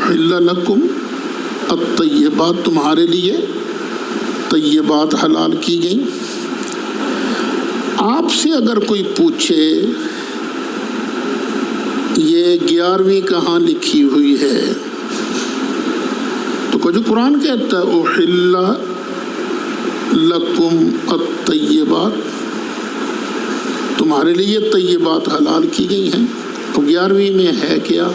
احل لکم الطیبات، تمہارے لیے طیبات حلال کی گئیں۔ آپ سے اگر کوئی پوچھے یہ 11ویں کہاں لکھی ہوئی ہے تو جو قرآن کہتا ہے احل لکم الطیبات، تمہارے لیے طیبات حلال کی گئی ہیں، تو 11ویں میں ہے کیا؟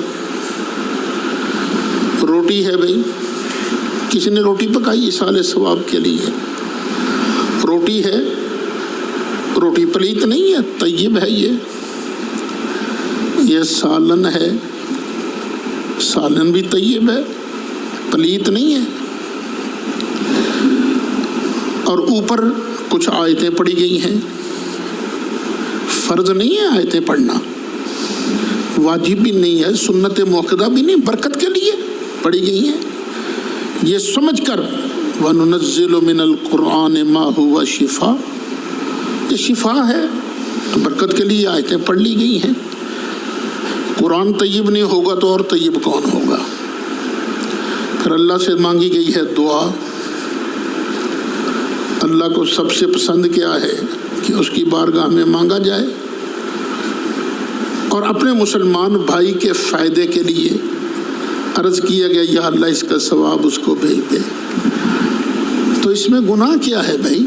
روٹی ہے بھائی، کسی نے روٹی پکائی ایصال ثواب کے لیے، روٹی ہے، روٹی پلیت نہیں ہے، طیب ہے یہ سالن ہے، سالن بھی طیب ہے، پلیت نہیں ہے۔ اور اوپر کچھ آیتیں پڑھی گئی ہیں، فرض نہیں ہے آیتیں پڑھنا، واجب بھی نہیں ہے، سنت موقدہ بھی نہیں، برکت کے لیے پڑھی گئی ہیں۔ یہ سمجھ کر وَنُنَزِّلُ مِنَ الْقُرْآنِ مَا هُوَ شِفَاء، یہ شفا ہے، تو برکت کے لیے آیتیں پڑھ لی گئی ہیں۔ قرآن طیب نہیں ہوگا تو اور طیب کون ہوگا؟ پھر اللہ سے مانگی گئی ہے دعا۔ اللہ کو سب سے پسند کیا ہے کہ اس کی بارگاہ میں مانگا جائے، اور اپنے مسلمان بھائی کے فائدے کے لیے عرض کیا گیا یا اللہ اس کا ثواب اس کو بھیج دے۔ تو اس میں گناہ کیا ہے بھائی؟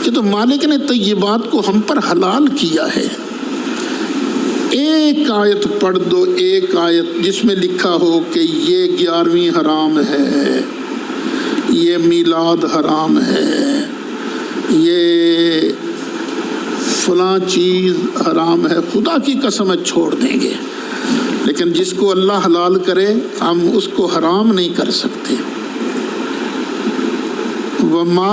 کہ تو مالک نے طیبات کو ہم پر حلال کیا ہے۔ ایک آیت پڑھ دو، ایک آیت جس میں لکھا ہو کہ یہ 11ویں حرام ہے، یہ میلاد حرام ہے، یہ فلاں چیز حرام ہے، خدا کی قسم چھوڑ دیں گے، لیکن جس کو اللہ حلال کرے ہم اس کو حرام نہیں کر سکتے۔ وما